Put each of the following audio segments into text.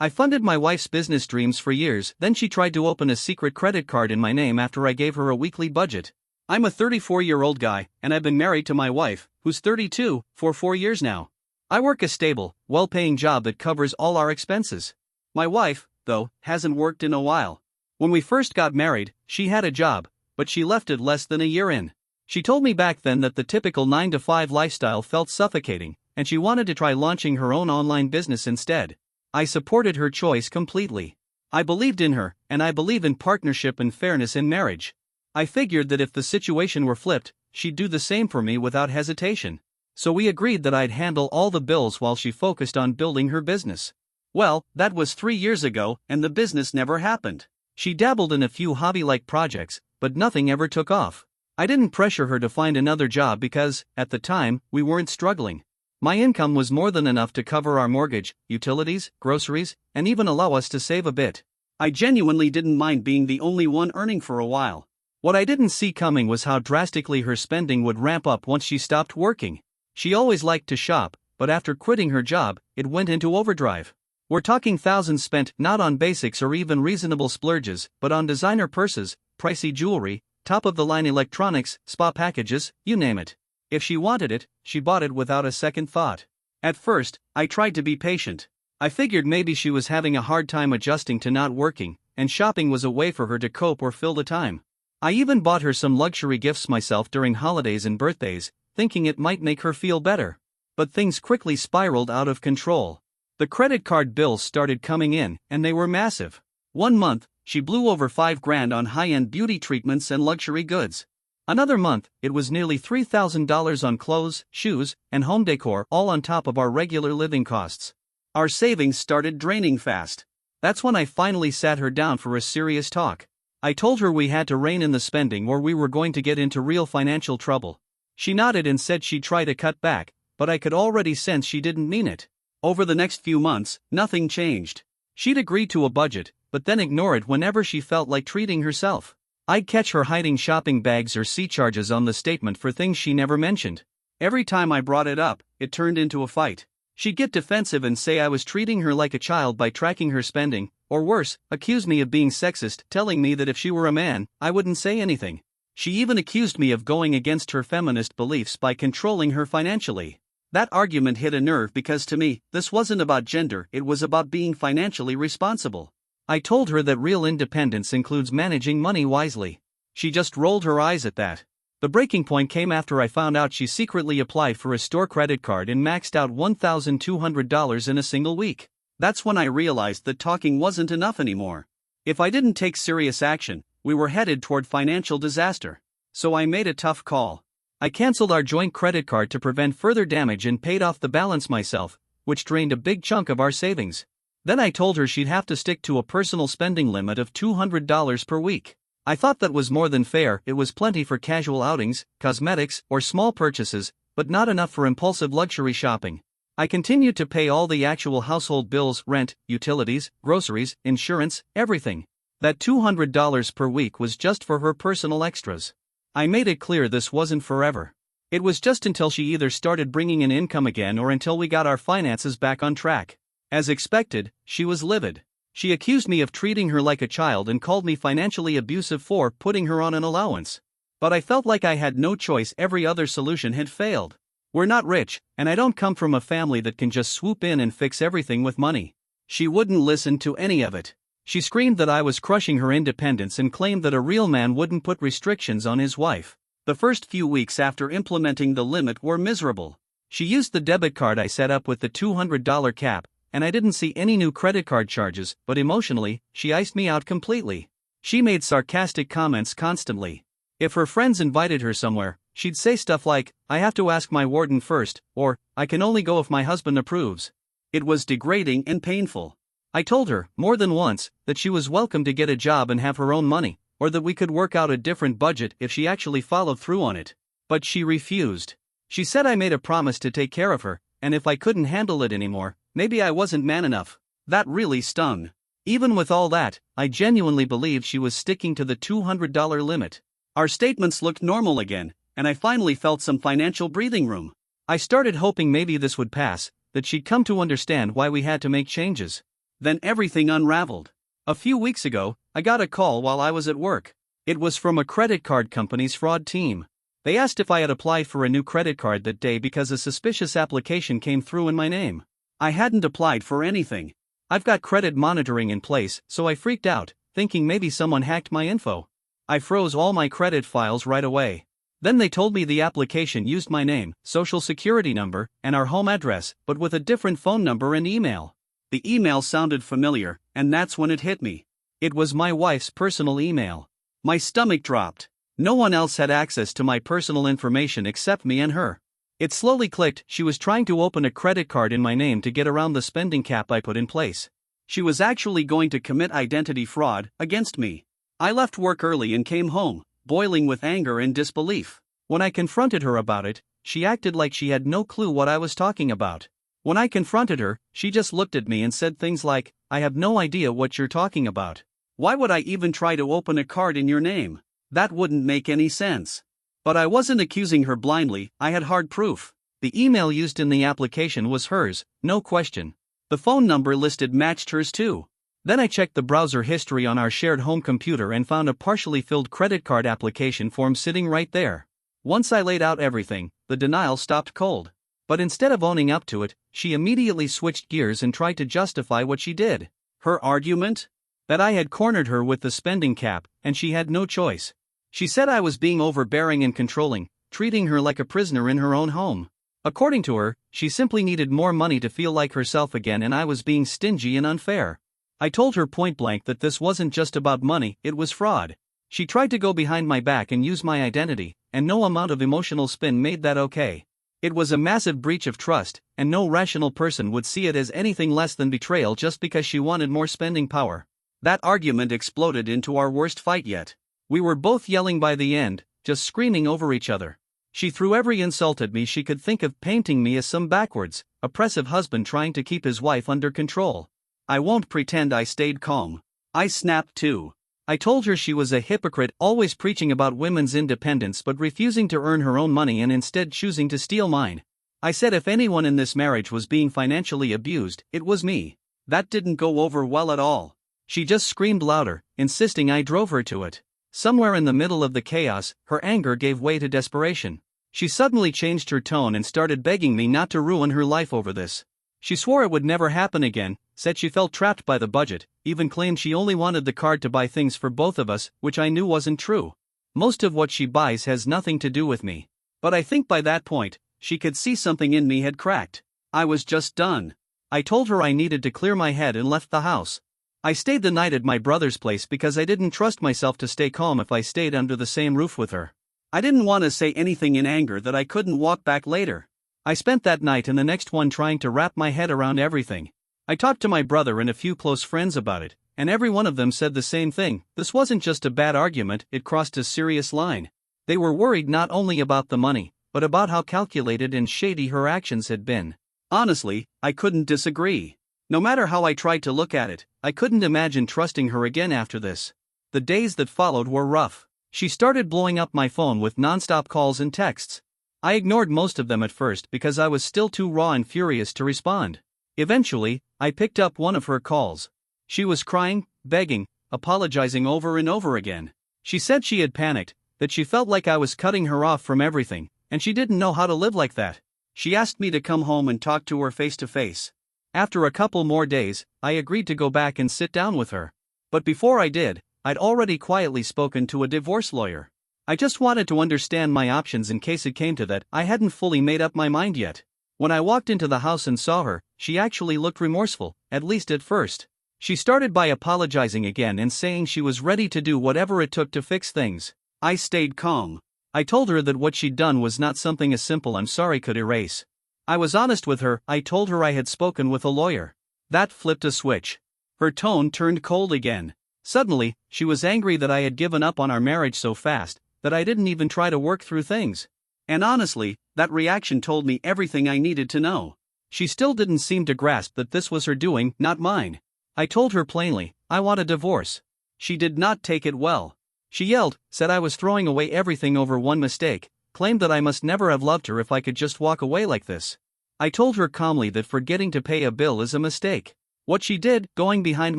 I funded my wife's business dreams for years, then she tried to open a secret credit card in my name after I gave her a weekly budget. I'm a 34-year-old guy, and I've been married to my wife, who's 32, for 4 years now. I work a stable, well-paying job that covers all our expenses. My wife, though, hasn't worked in a while. When we first got married, she had a job, but she left it less than a year in. She told me back then that the typical 9-to-5 lifestyle felt suffocating, and she wanted to try launching her own online business instead. I supported her choice completely. I believed in her, and I believe in partnership and fairness in marriage. I figured that if the situation were flipped, she'd do the same for me without hesitation. So we agreed that I'd handle all the bills while she focused on building her business. Well, that was 3 years ago, and the business never happened. She dabbled in a few hobby-like projects, but nothing ever took off. I didn't pressure her to find another job because, at the time, we weren't struggling. My income was more than enough to cover our mortgage, utilities, groceries, and even allow us to save a bit. I genuinely didn't mind being the only one earning for a while. What I didn't see coming was how drastically her spending would ramp up once she stopped working. She always liked to shop, but after quitting her job, it went into overdrive. We're talking thousands spent not on basics or even reasonable splurges, but on designer purses, pricey jewelry, top-of-the-line electronics, spa packages, you name it. If she wanted it, she bought it without a second thought. At first, I tried to be patient. I figured maybe she was having a hard time adjusting to not working, and shopping was a way for her to cope or fill the time. I even bought her some luxury gifts myself during holidays and birthdays, thinking it might make her feel better. But things quickly spiraled out of control. The credit card bills started coming in, and they were massive. One month, she blew over $5,000 on high-end beauty treatments and luxury goods. Another month, it was nearly $3,000 on clothes, shoes, and home decor, all on top of our regular living costs. Our savings started draining fast. That's when I finally sat her down for a serious talk. I told her we had to rein in the spending or we were going to get into real financial trouble. She nodded and said she'd try to cut back, but I could already sense she didn't mean it. Over the next few months, nothing changed. She'd agree to a budget, but then ignore it whenever she felt like treating herself. I'd catch her hiding shopping bags or C-charges on the statement for things she never mentioned. Every time I brought it up, it turned into a fight. She'd get defensive and say I was treating her like a child by tracking her spending, or worse, accuse me of being sexist, telling me that if she were a man, I wouldn't say anything. She even accused me of going against her feminist beliefs by controlling her financially. That argument hit a nerve because to me, this wasn't about gender, it was about being financially responsible. I told her that real independence includes managing money wisely. She just rolled her eyes at that. The breaking point came after I found out she secretly applied for a store credit card and maxed out $1,200 in a single week. That's when I realized that talking wasn't enough anymore. If I didn't take serious action, we were headed toward financial disaster. So I made a tough call. I canceled our joint credit card to prevent further damage and paid off the balance myself, which drained a big chunk of our savings. Then I told her she'd have to stick to a personal spending limit of $200 per week. I thought that was more than fair. It was plenty for casual outings, cosmetics, or small purchases, but not enough for impulsive luxury shopping. I continued to pay all the actual household bills, rent, utilities, groceries, insurance, everything. That $200 per week was just for her personal extras. I made it clear this wasn't forever. It was just until she either started bringing in income again or until we got our finances back on track. As expected, she was livid. She accused me of treating her like a child and called me financially abusive for putting her on an allowance. But I felt like I had no choice. Every other solution had failed. We're not rich, and I don't come from a family that can just swoop in and fix everything with money. She wouldn't listen to any of it. She screamed that I was crushing her independence and claimed that a real man wouldn't put restrictions on his wife. The first few weeks after implementing the limit were miserable. She used the debit card I set up with the $200 cap, and I didn't see any new credit card charges, but emotionally, she iced me out completely. She made sarcastic comments constantly. If her friends invited her somewhere, she'd say stuff like, "I have to ask my warden first," or, "I can only go if my husband approves." It was degrading and painful. I told her, more than once, that she was welcome to get a job and have her own money, or that we could work out a different budget if she actually followed through on it. But she refused. She said I made a promise to take care of her, and if I couldn't handle it anymore, maybe I wasn't man enough. That really stung. Even with all that, I genuinely believed she was sticking to the $200 limit. Our statements looked normal again, and I finally felt some financial breathing room. I started hoping maybe this would pass, that she'd come to understand why we had to make changes. Then everything unraveled. A few weeks ago, I got a call while I was at work. It was from a credit card company's fraud team. They asked if I had applied for a new credit card that day because a suspicious application came through in my name. I hadn't applied for anything. I've got credit monitoring in place, so I freaked out, thinking maybe someone hacked my info. I froze all my credit files right away. Then they told me the application used my name, social security number, and our home address, but with a different phone number and email. The email sounded familiar, and that's when it hit me. It was my wife's personal email. My stomach dropped. No one else had access to my personal information except me and her. It slowly clicked, she was trying to open a credit card in my name to get around the spending cap I put in place. She was actually going to commit identity fraud against me. I left work early and came home, boiling with anger and disbelief. When I confronted her about it, she acted like she had no clue what I was talking about. When I confronted her, she just looked at me and said things like, "I have no idea what you're talking about. Why would I even try to open a card in your name? That wouldn't make any sense." But I wasn't accusing her blindly, I had hard proof. The email used in the application was hers, no question. The phone number listed matched hers too. Then I checked the browser history on our shared home computer and found a partially filled credit card application form sitting right there. Once I laid out everything, the denial stopped cold. But instead of owning up to it, she immediately switched gears and tried to justify what she did. Her argument? That I had cornered her with the spending cap, and she had no choice. She said I was being overbearing and controlling, treating her like a prisoner in her own home. According to her, she simply needed more money to feel like herself again, and I was being stingy and unfair. I told her point blank that this wasn't just about money, it was fraud. She tried to go behind my back and use my identity, and no amount of emotional spin made that okay. It was a massive breach of trust, and no rational person would see it as anything less than betrayal just because she wanted more spending power. That argument exploded into our worst fight yet. We were both yelling by the end, just screaming over each other. She threw every insult at me she could think of, painting me as some backwards, oppressive husband trying to keep his wife under control. I won't pretend I stayed calm. I snapped too. I told her she was a hypocrite, always preaching about women's independence but refusing to earn her own money and instead choosing to steal mine. I said if anyone in this marriage was being financially abused, it was me. That didn't go over well at all. She just screamed louder, insisting I drove her to it. Somewhere in the middle of the chaos, her anger gave way to desperation. She suddenly changed her tone and started begging me not to ruin her life over this. She swore it would never happen again, said she felt trapped by the budget, even claimed she only wanted the card to buy things for both of us, which I knew wasn't true. Most of what she buys has nothing to do with me. But I think by that point, she could see something in me had cracked. I was just done. I told her I needed to clear my head and left the house. I stayed the night at my brother's place because I didn't trust myself to stay calm if I stayed under the same roof with her. I didn't want to say anything in anger that I couldn't walk back later. I spent that night and the next one trying to wrap my head around everything. I talked to my brother and a few close friends about it, and every one of them said the same thing. This wasn't just a bad argument, it crossed a serious line. They were worried not only about the money, but about how calculated and shady her actions had been. Honestly, I couldn't disagree. No matter how I tried to look at it, I couldn't imagine trusting her again after this. The days that followed were rough. She started blowing up my phone with nonstop calls and texts. I ignored most of them at first because I was still too raw and furious to respond. Eventually, I picked up one of her calls. She was crying, begging, apologizing over and over again. She said she had panicked, that she felt like I was cutting her off from everything, and she didn't know how to live like that. She asked me to come home and talk to her face to face. After a couple more days, I agreed to go back and sit down with her. But before I did, I'd already quietly spoken to a divorce lawyer. I just wanted to understand my options in case it came to that. I hadn't fully made up my mind yet. When I walked into the house and saw her, she actually looked remorseful, at least at first. She started by apologizing again and saying she was ready to do whatever it took to fix things. I stayed calm. I told her that what she'd done was not something as simple "I'm sorry" could erase. I was honest with her. I told her I had spoken with a lawyer. That flipped a switch. Her tone turned cold again. Suddenly, she was angry that I had given up on our marriage so fast, that I didn't even try to work through things. And honestly, that reaction told me everything I needed to know. She still didn't seem to grasp that this was her doing, not mine. I told her plainly, I want a divorce. She did not take it well. She yelled, said I was throwing away everything over one mistake, claimed that I must never have loved her if I could just walk away like this. I told her calmly that forgetting to pay a bill is a mistake. What she did, going behind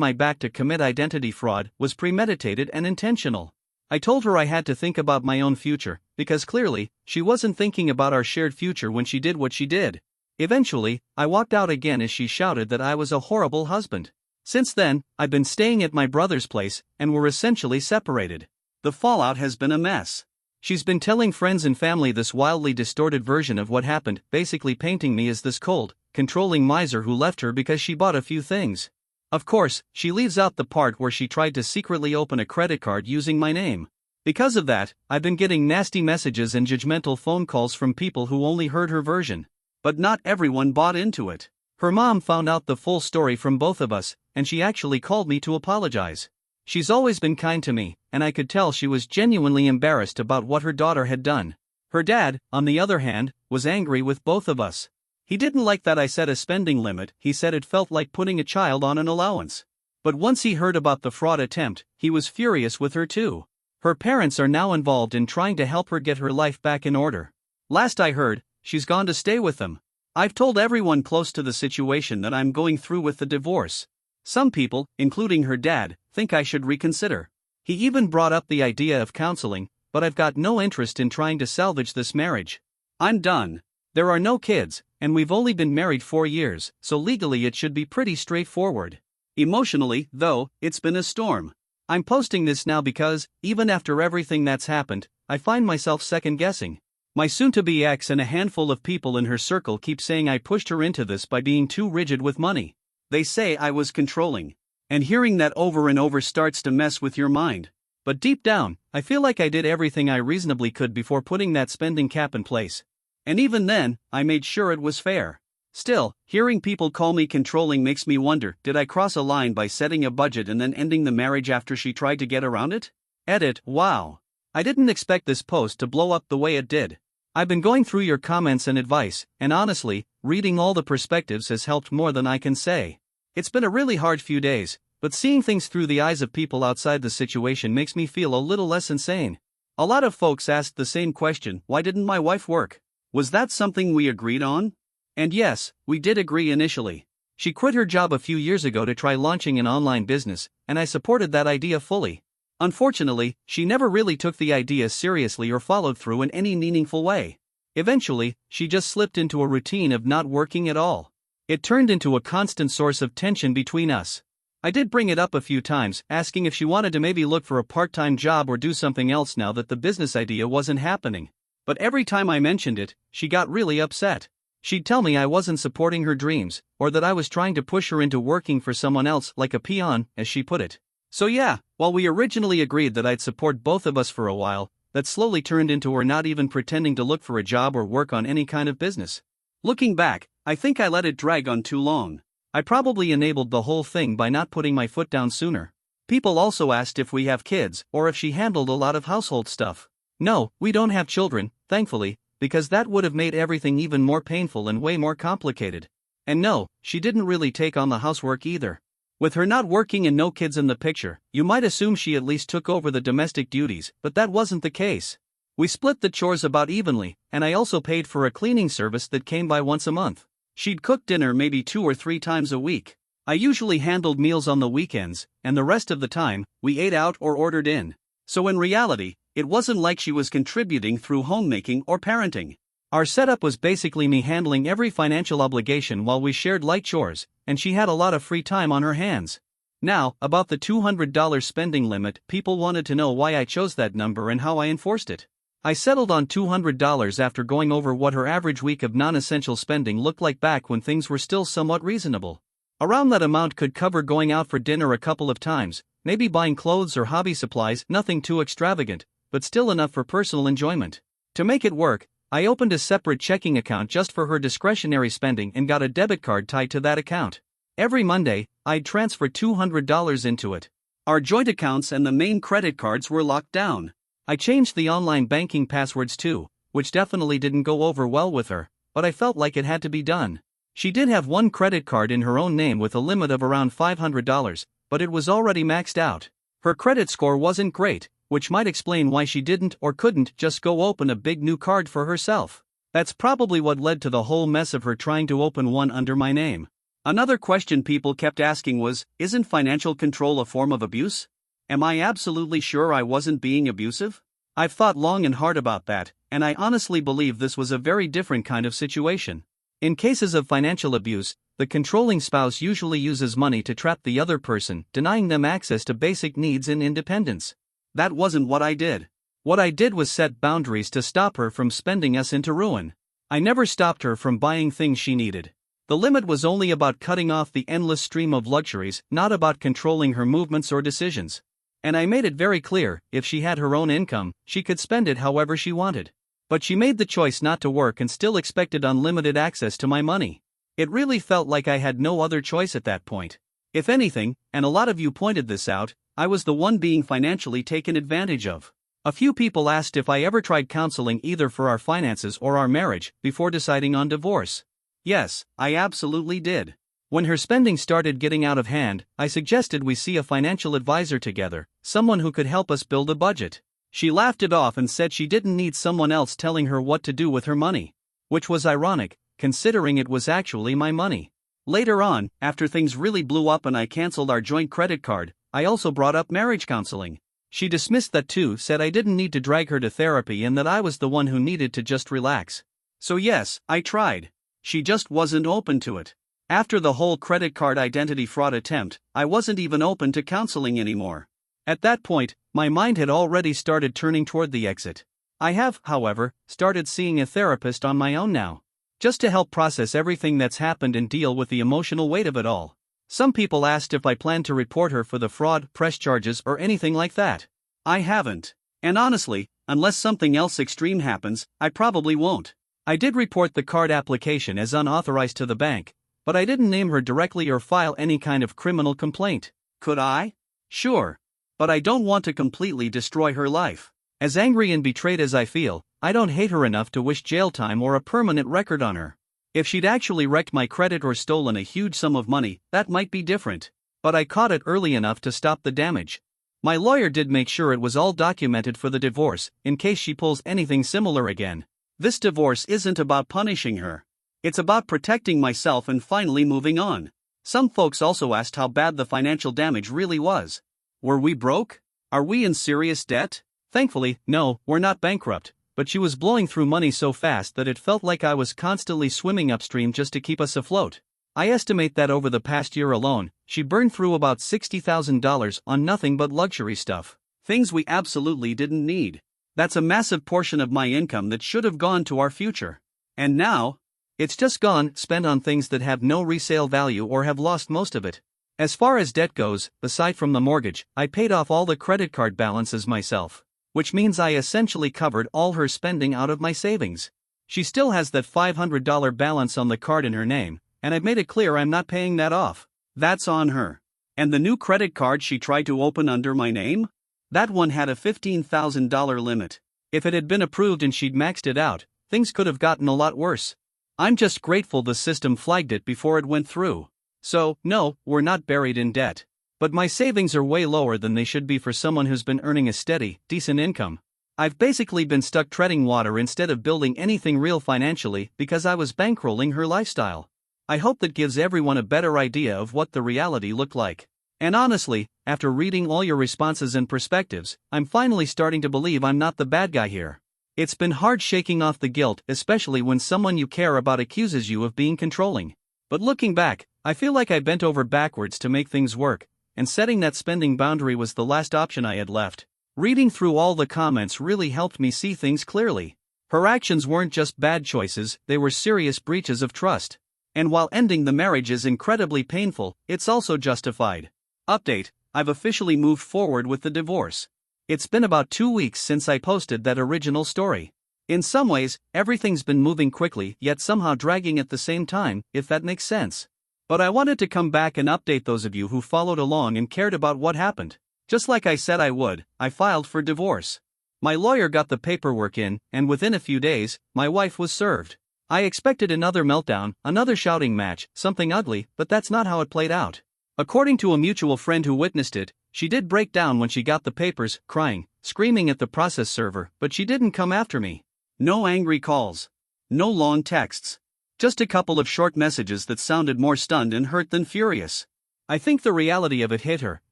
my back to commit identity fraud, was premeditated and intentional. I told her I had to think about my own future, because clearly, she wasn't thinking about our shared future when she did what she did. Eventually, I walked out again as she shouted that I was a horrible husband. Since then, I've been staying at my brother's place, and we're essentially separated. The fallout has been a mess. She's been telling friends and family this wildly distorted version of what happened, basically painting me as this cold, controlling miser who left her because she bought a few things. Of course, she leaves out the part where she tried to secretly open a credit card using my name. Because of that, I've been getting nasty messages and judgmental phone calls from people who only heard her version. But not everyone bought into it. Her mom found out the full story from both of us, and she actually called me to apologize. She's always been kind to me, and I could tell she was genuinely embarrassed about what her daughter had done. Her dad, on the other hand, was angry with both of us. He didn't like that I set a spending limit. He said it felt like putting a child on an allowance. But once he heard about the fraud attempt, he was furious with her too. Her parents are now involved in trying to help her get her life back in order. Last I heard, she's gone to stay with them. I've told everyone close to the situation that I'm going through with the divorce. Some people, including her dad, think I should reconsider. He even brought up the idea of counseling, but I've got no interest in trying to salvage this marriage. I'm done. There are no kids, and we've only been married 4 years, so legally it should be pretty straightforward. Emotionally, though, it's been a storm. I'm posting this now because, even after everything that's happened, I find myself second-guessing. My soon-to-be ex and a handful of people in her circle keep saying I pushed her into this by being too rigid with money. They say I was controlling. And hearing that over and over starts to mess with your mind. But deep down, I feel like I did everything I reasonably could before putting that spending cap in place. And even then, I made sure it was fair. Still, hearing people call me controlling makes me wonder, did I cross a line by setting a budget and then ending the marriage after she tried to get around it? Edit, wow. I didn't expect this post to blow up the way it did. I've been going through your comments and advice, and honestly, reading all the perspectives has helped more than I can say. It's been a really hard few days, but seeing things through the eyes of people outside the situation makes me feel a little less insane. A lot of folks asked the same question, why didn't my wife work? Was that something we agreed on? And yes, we did agree initially. She quit her job a few years ago to try launching an online business, and I supported that idea fully. Unfortunately, she never really took the idea seriously or followed through in any meaningful way. Eventually, she just slipped into a routine of not working at all. It turned into a constant source of tension between us. I did bring it up a few times, asking if she wanted to maybe look for a part-time job or do something else now that the business idea wasn't happening. But every time I mentioned it, she got really upset. She'd tell me I wasn't supporting her dreams, or that I was trying to push her into working for someone else like a peon, as she put it. So yeah, while we originally agreed that I'd support both of us for a while, that slowly turned into her not even pretending to look for a job or work on any kind of business. Looking back, I think I let it drag on too long. I probably enabled the whole thing by not putting my foot down sooner. People also asked if we have kids, or if she handled a lot of household stuff. No, we don't have children, thankfully, because that would have made everything even more painful and way more complicated. And no, she didn't really take on the housework either. With her not working and no kids in the picture, you might assume she at least took over the domestic duties, but that wasn't the case. We split the chores about evenly, and I also paid for a cleaning service that came by once a month. She'd cook dinner maybe 2 or 3 times a week. I usually handled meals on the weekends, and the rest of the time, we ate out or ordered in. So in reality, it wasn't like she was contributing through homemaking or parenting. Our setup was basically me handling every financial obligation while we shared light chores, and she had a lot of free time on her hands. Now, about the $200 spending limit, people wanted to know why I chose that number and how I enforced it. I settled on $200 after going over what her average week of non-essential spending looked like back when things were still somewhat reasonable. Around that amount could cover going out for dinner a couple of times, maybe buying clothes or hobby supplies, nothing too extravagant, but still enough for personal enjoyment. To make it work, I opened a separate checking account just for her discretionary spending and got a debit card tied to that account. Every Monday, I'd transfer $200 into it. Our joint accounts and the main credit cards were locked down. I changed the online banking passwords too, which definitely didn't go over well with her, but I felt like it had to be done. She did have one credit card in her own name with a limit of around $500, but it was already maxed out. Her credit score wasn't great, which might explain why she didn't or couldn't just go open a big new card for herself. That's probably what led to the whole mess of her trying to open one under my name. Another question people kept asking was, isn't financial control a form of abuse? Am I absolutely sure I wasn't being abusive? I've thought long and hard about that, and I honestly believe this was a very different kind of situation. In cases of financial abuse, the controlling spouse usually uses money to trap the other person, denying them access to basic needs and independence. That wasn't what I did. What I did was set boundaries to stop her from spending us into ruin. I never stopped her from buying things she needed. The limit was only about cutting off the endless stream of luxuries, not about controlling her movements or decisions. And I made it very clear, if she had her own income, she could spend it however she wanted. But she made the choice not to work and still expected unlimited access to my money. It really felt like I had no other choice at that point. If anything, and a lot of you pointed this out, I was the one being financially taken advantage of. A few people asked if I ever tried counseling either for our finances or our marriage, before deciding on divorce. Yes, I absolutely did. When her spending started getting out of hand, I suggested we see a financial advisor together, someone who could help us build a budget. She laughed it off and said she didn't need someone else telling her what to do with her money. Which was ironic, considering it was actually my money. Later on, after things really blew up and I canceled our joint credit card, I also brought up marriage counseling. She dismissed that too, said I didn't need to drag her to therapy and that I was the one who needed to just relax. So yes, I tried. She just wasn't open to it. After the whole credit card identity fraud attempt, I wasn't even open to counseling anymore. At that point, my mind had already started turning toward the exit. I have, however, started seeing a therapist on my own now. Just to help process everything that's happened and deal with the emotional weight of it all. Some people asked if I planned to report her for the fraud, press charges, or anything like that. I haven't. And honestly, unless something else extreme happens, I probably won't. I did report the card application as unauthorized to the bank, but I didn't name her directly or file any kind of criminal complaint. Could I? Sure. But I don't want to completely destroy her life. As angry and betrayed as I feel, I don't hate her enough to wish jail time or a permanent record on her. If she'd actually wrecked my credit or stolen a huge sum of money, that might be different. But I caught it early enough to stop the damage. My lawyer did make sure it was all documented for the divorce, in case she pulls anything similar again. This divorce isn't about punishing her. It's about protecting myself and finally moving on. Some folks also asked how bad the financial damage really was. Were we broke? Are we in serious debt? Thankfully, no, we're not bankrupt, but she was blowing through money so fast that it felt like I was constantly swimming upstream just to keep us afloat. I estimate that over the past year alone, she burned through about $60,000 on nothing but luxury stuff. Things we absolutely didn't need. That's a massive portion of my income that should have gone to our future. And now, it's just gone, spent on things that have no resale value or have lost most of it. As far as debt goes, aside from the mortgage, I paid off all the credit card balances myself. Which means I essentially covered all her spending out of my savings. She still has that $500 balance on the card in her name, and I've made it clear I'm not paying that off. That's on her. And the new credit card she tried to open under my name? That one had a $15,000 limit. If it had been approved and she'd maxed it out, things could have gotten a lot worse. I'm just grateful the system flagged it before it went through. So, no, we're not buried in debt. But my savings are way lower than they should be for someone who's been earning a steady, decent income. I've basically been stuck treading water instead of building anything real financially because I was bankrolling her lifestyle. I hope that gives everyone a better idea of what the reality looked like. And honestly, after reading all your responses and perspectives, I'm finally starting to believe I'm not the bad guy here. It's been hard shaking off the guilt, especially when someone you care about accuses you of being controlling. But looking back, I feel like I bent over backwards to make things work, and setting that spending boundary was the last option I had left. Reading through all the comments really helped me see things clearly. Her actions weren't just bad choices, they were serious breaches of trust. And while ending the marriage is incredibly painful, it's also justified. Update: I've officially moved forward with the divorce. It's been about 2 weeks since I posted that original story. In some ways, everything's been moving quickly, yet somehow dragging at the same time, if that makes sense. But I wanted to come back and update those of you who followed along and cared about what happened. Just like I said I would, I filed for divorce. My lawyer got the paperwork in, and within a few days, my wife was served. I expected another meltdown, another shouting match, something ugly, but that's not how it played out. According to a mutual friend who witnessed it, she did break down when she got the papers, crying, screaming at the process server, but she didn't come after me. No angry calls. No long texts. Just a couple of short messages that sounded more stunned and hurt than furious. I think the reality of it hit her,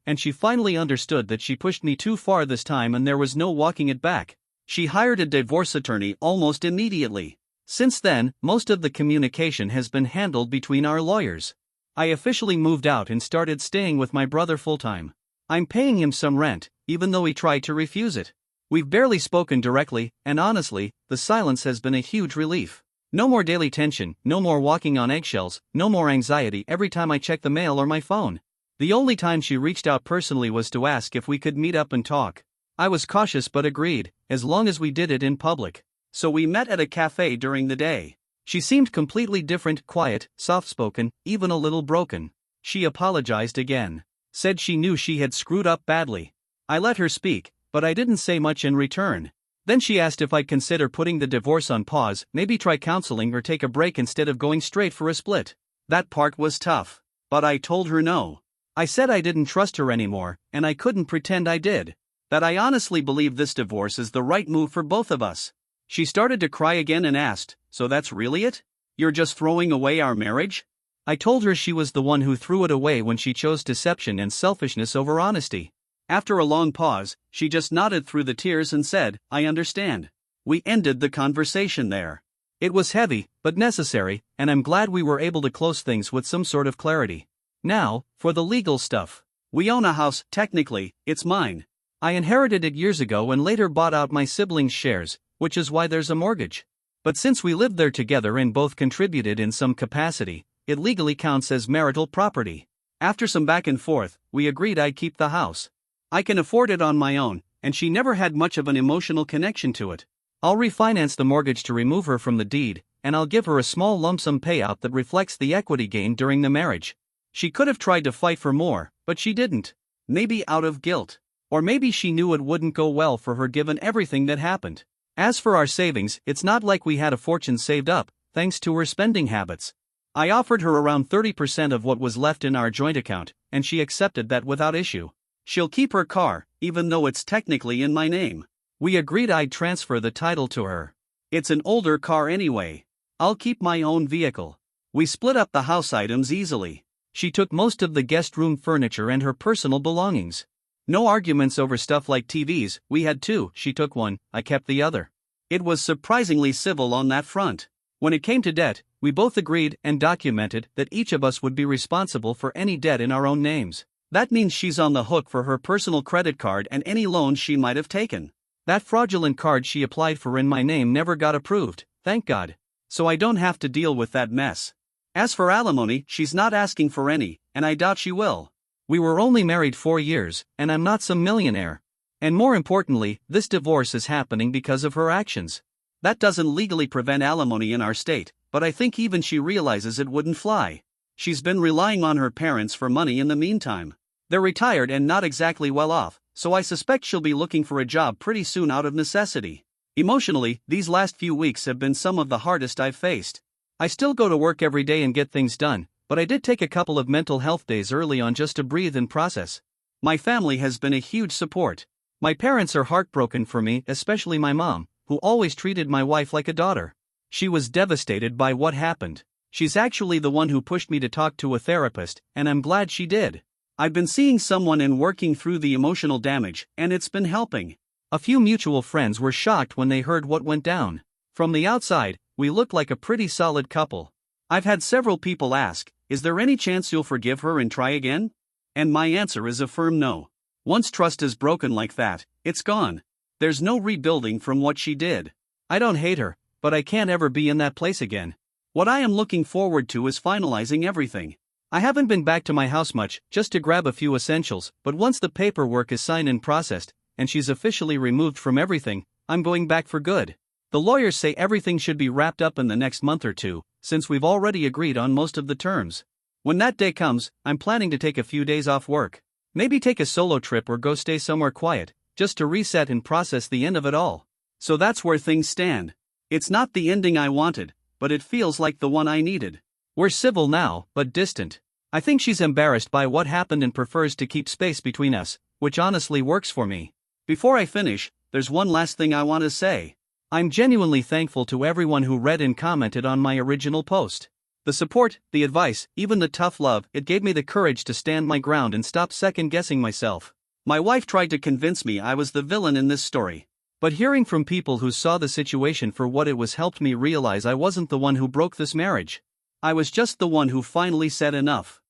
and she finally understood that she pushed me too far this time and there was no walking it back. She hired a divorce attorney almost immediately. Since then, most of the communication has been handled between our lawyers. I officially moved out and started staying with my brother full-time. I'm paying him some rent, even though he tried to refuse it. We've barely spoken directly, and honestly, the silence has been a huge relief. No more daily tension, no more walking on eggshells, no more anxiety every time I check the mail or my phone. The only time she reached out personally was to ask if we could meet up and talk. I was cautious but agreed, as long as we did it in public. So we met at a cafe during the day. She seemed completely different, quiet, soft-spoken, even a little broken. She apologized again. Said she knew she had screwed up badly. I let her speak, but I didn't say much in return. Then she asked if I'd consider putting the divorce on pause, maybe try counseling or take a break instead of going straight for a split. That part was tough. But I told her no. I said I didn't trust her anymore, and I couldn't pretend I did. That I honestly believe this divorce is the right move for both of us. She started to cry again and asked, "So that's really it? You're just throwing away our marriage?" I told her she was the one who threw it away when she chose deception and selfishness over honesty. After a long pause, she just nodded through the tears and said, "I understand." We ended the conversation there. It was heavy, but necessary, and I'm glad we were able to close things with some sort of clarity. Now, for the legal stuff. We own a house, technically, it's mine. I inherited it years ago and later bought out my siblings' shares, which is why there's a mortgage. But since we lived there together and both contributed in some capacity, it legally counts as marital property. After some back and forth, we agreed I'd keep the house. I can afford it on my own, and she never had much of an emotional connection to it. I'll refinance the mortgage to remove her from the deed, and I'll give her a small lump sum payout that reflects the equity gained during the marriage. She could have tried to fight for more, but she didn't. Maybe out of guilt. Or maybe she knew it wouldn't go well for her given everything that happened. As for our savings, it's not like we had a fortune saved up, thanks to her spending habits. I offered her around 30% of what was left in our joint account, and she accepted that without issue. She'll keep her car, even though it's technically in my name. We agreed I'd transfer the title to her. It's an older car anyway. I'll keep my own vehicle. We split up the house items easily. She took most of the guest room furniture and her personal belongings. No arguments over stuff like TVs, we had two, she took one, I kept the other. It was surprisingly civil on that front. When it came to debt, we both agreed and documented that each of us would be responsible for any debt in our own names. That means she's on the hook for her personal credit card and any loans she might have taken. That fraudulent card she applied for in my name never got approved, thank God. So I don't have to deal with that mess. As for alimony, she's not asking for any, and I doubt she will. We were only married 4 years, and I'm not some millionaire. And more importantly, this divorce is happening because of her actions. That doesn't legally prevent alimony in our state, but I think even she realizes it wouldn't fly. She's been relying on her parents for money in the meantime. They're retired and not exactly well off, so I suspect she'll be looking for a job pretty soon out of necessity. Emotionally, these last few weeks have been some of the hardest I've faced. I still go to work every day and get things done, but I did take a couple of mental health days early on just to breathe and process. My family has been a huge support. My parents are heartbroken for me, especially my mom, who always treated my wife like a daughter. She was devastated by what happened. She's actually the one who pushed me to talk to a therapist, and I'm glad she did. I've been seeing someone and working through the emotional damage, and it's been helping. A few mutual friends were shocked when they heard what went down. From the outside, we look like a pretty solid couple. I've had several people ask, "Is there any chance you'll forgive her and try again?" And my answer is a firm no. Once trust is broken like that, it's gone. There's no rebuilding from what she did. I don't hate her, but I can't ever be in that place again. What I am looking forward to is finalizing everything. I haven't been back to my house much, just to grab a few essentials, but once the paperwork is signed and processed, and she's officially removed from everything, I'm going back for good. The lawyers say everything should be wrapped up in the next month or two, since we've already agreed on most of the terms. When that day comes, I'm planning to take a few days off work. Maybe take a solo trip or go stay somewhere quiet, just to reset and process the end of it all. So that's where things stand. It's not the ending I wanted, but it feels like the one I needed. We're civil now, but distant. I think she's embarrassed by what happened and prefers to keep space between us, which honestly works for me. Before I finish, there's one last thing I want to say. I'm genuinely thankful to everyone who read and commented on my original post. The support, the advice, even the tough love, it gave me the courage to stand my ground and stop second-guessing myself. My wife tried to convince me I was the villain in this story. But hearing from people who saw the situation for what it was helped me realize I wasn't the one who broke this marriage. I was just the one who finally said enough.